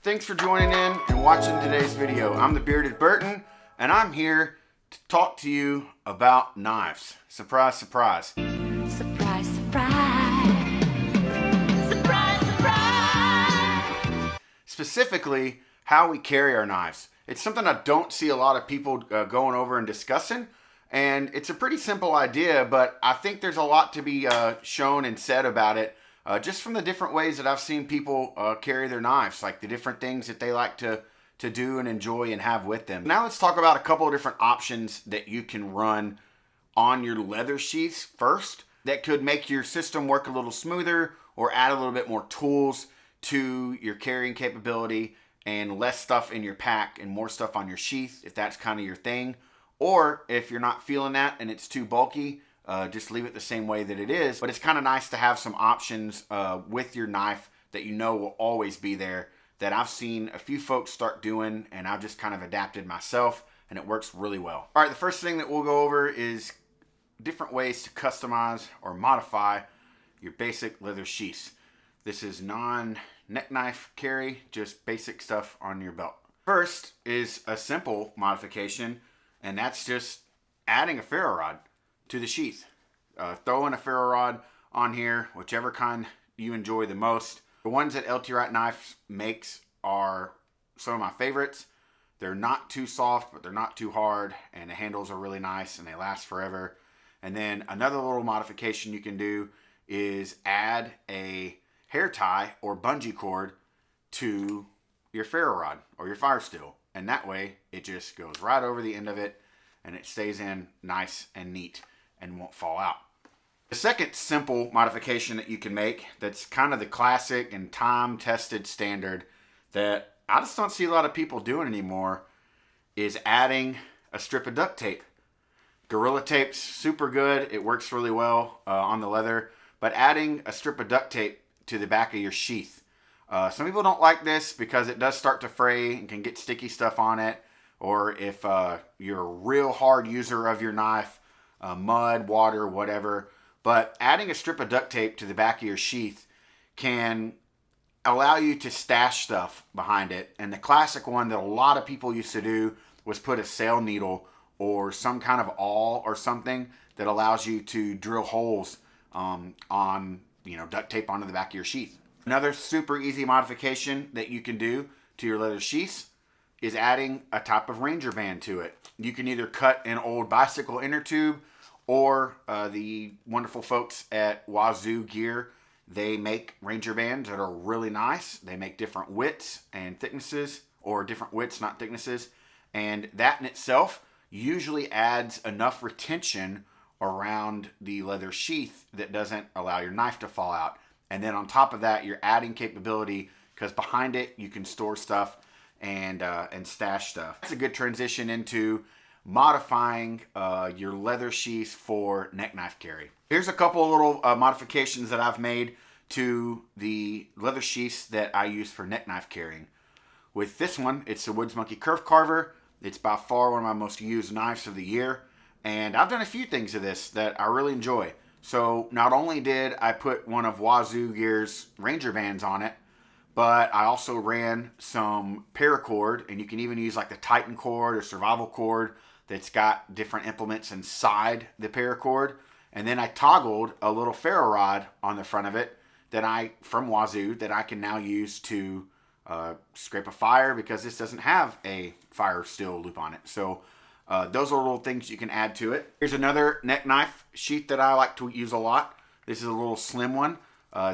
thanks for joining in and watching today's video. I'm the Bearded Burton, and I'm here to talk to you about knives. Surprise, surprise. Surprise, surprise. Surprise, surprise. Specifically, how we carry our knives. It's something I don't see a lot of people going over and discussing, and it's a pretty simple idea, but I think there's a lot to be shown and said about it. Just from the different ways that I've seen people carry their knives, like the different things that they like to do and enjoy and have with them. Now let's talk about a couple of different options that you can run on your leather sheaths first that could make your system work a little smoother or add a little bit more tools to your carrying capability and less stuff in your pack and more stuff on your sheath if that's kind of your thing. Or if you're not feeling that and it's too bulky, just leave it the same way that it is. But it's kind of nice to have some options with your knife that you know will always be there, that I've seen a few folks start doing, and I've just kind of adapted myself, and it works really well. All right, the first thing that we'll go over is different ways to customize or modify your basic leather sheaths. This is non-neck knife carry, just basic stuff on your belt. First is a simple modification, and that's just adding a ferro rod to the sheath. Throwing a ferro rod on here, whichever kind you enjoy the most. The ones that Wright Knives makes are some of my favorites. They're not too soft, but they're not too hard, and the handles are really nice and they last forever. And then another little modification you can do is add a hair tie or bungee cord to your ferro rod or your fire steel, and that way it just goes right over the end of it and it stays in nice and neat and won't fall out. The second simple modification that you can make that's kind of the classic and time-tested standard that I just don't see a lot of people doing anymore is adding a strip of duct tape. Gorilla Tape's super good. It works really well on the leather, but adding a strip of duct tape to the back of your sheath. Some people don't like this because it does start to fray and can get sticky stuff on it, or if you're a real hard user of your knife, mud, water, whatever. But adding a strip of duct tape to the back of your sheath can allow you to stash stuff behind it. And the classic one that a lot of people used to do was put a sail needle or some kind of awl or something that allows you to drill holes on duct tape onto the back of your sheath. Another super easy modification that you can do to your leather sheaths is adding a type of Ranger band to it. You can either cut an old bicycle inner tube, or the wonderful folks at Wazoo Gear, they make Ranger bands that are really nice. They make different widths and thicknesses, or different widths, not thicknesses. And that in itself usually adds enough retention around the leather sheath that doesn't allow your knife to fall out. And then on top of that, you're adding capability because behind it you can store stuff and stash stuff. That's a good transition into modifying your leather sheath for neck knife carry. Here's a couple of little modifications that I've made to the leather sheaths that I use for neck knife carrying. With this one, it's the Woods Monkey Curve Carver. It's by far one of my most used knives of the year, and I've done a few things to this that I really enjoy. So not only did I put one of Wazoo Gear's Ranger bands on it, but I also ran some paracord, and you can even use like the Titan cord or survival cord that's got different implements inside the paracord. And then I toggled a little ferro rod on the front of it from Wazoo that I can now use to scrape a fire, because this doesn't have a fire steel loop on it. So those are little things you can add to it. Here's another neck knife sheath that I like to use a lot. This is a little slim one.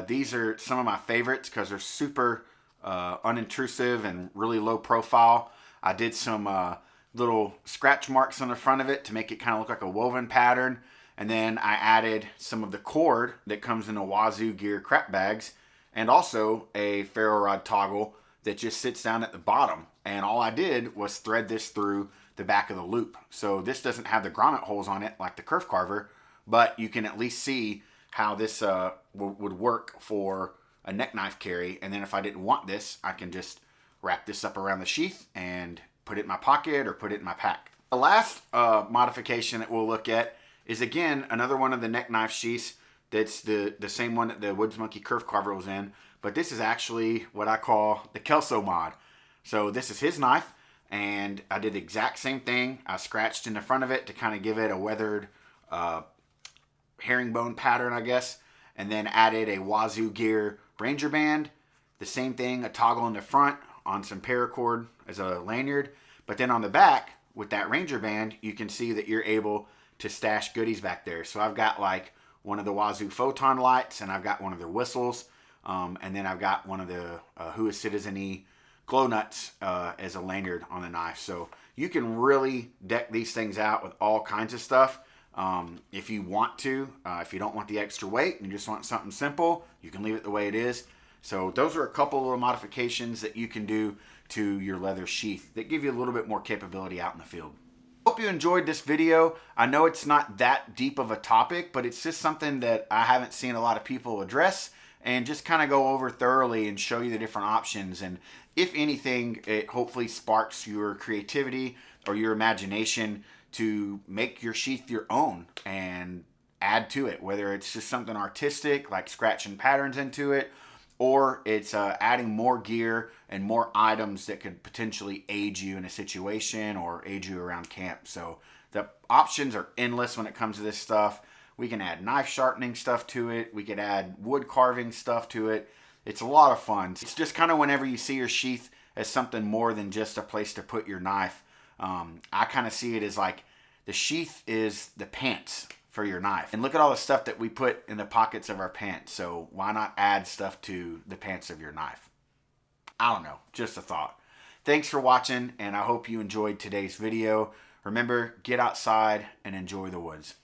These are some of my favorites because they're super unintrusive and really low profile. I did some little scratch marks on the front of it to make it kind of look like a woven pattern. And then I added some of the cord that comes in the Wazoo Gear crap bags, and also a ferro rod toggle that just sits down at the bottom. And all I did was thread this through the back of the loop. So this doesn't have the grommet holes on it like the Curve Carver, but you can at least see how this would work for a neck knife carry. And then if I didn't want this, I can just wrap this up around the sheath and put it in my pocket or put it in my pack. The last modification that we'll look at is, again, another one of the neck knife sheaths that's the same one that the Woods Monkey Curve Carver was in, but this is actually what I call the Kelso mod. So this is his knife, and I did the exact same thing. I scratched in the front of it to kind of give it a weathered herringbone pattern, I guess, and then added a Wazoo Gear Ranger band. The same thing, a toggle in the front on some paracord as a lanyard. But then on the back, with that Ranger band, you can see that you're able to stash goodies back there. So I've got like one of the Wazoo photon lights, and I've got one of their whistles, and then I've got one of the Who is Citizen-y glow nuts as a lanyard on the knife. So you can really deck these things out with all kinds of stuff. If you want to, if you don't want the extra weight and you just want something simple, you can leave it the way it is. So those are a couple of little modifications that you can do to your leather sheath that give you a little bit more capability out in the field. Hope you enjoyed this video. I know it's not that deep of a topic, but it's just something that I haven't seen a lot of people address, and just kind of go over thoroughly and show you the different options. And if anything, it hopefully sparks your creativity or your imagination to make your sheath your own and add to it, whether it's just something artistic like scratching patterns into it, or it's adding more gear and more items that could potentially aid you in a situation or aid you around camp. So the options are endless when it comes to this stuff. We can add knife sharpening stuff to it. We could add wood carving stuff to it. It's a lot of fun. It's just kind of whenever you see your sheath as something more than just a place to put your knife. I kind of see it as like the sheath is the pants for your knife. And look at all the stuff that we put in the pockets of our pants. So why not add stuff to the pants of your knife? I don't know, just a thought. Thanks for watching, and I hope you enjoyed today's video. Remember, get outside and enjoy the woods.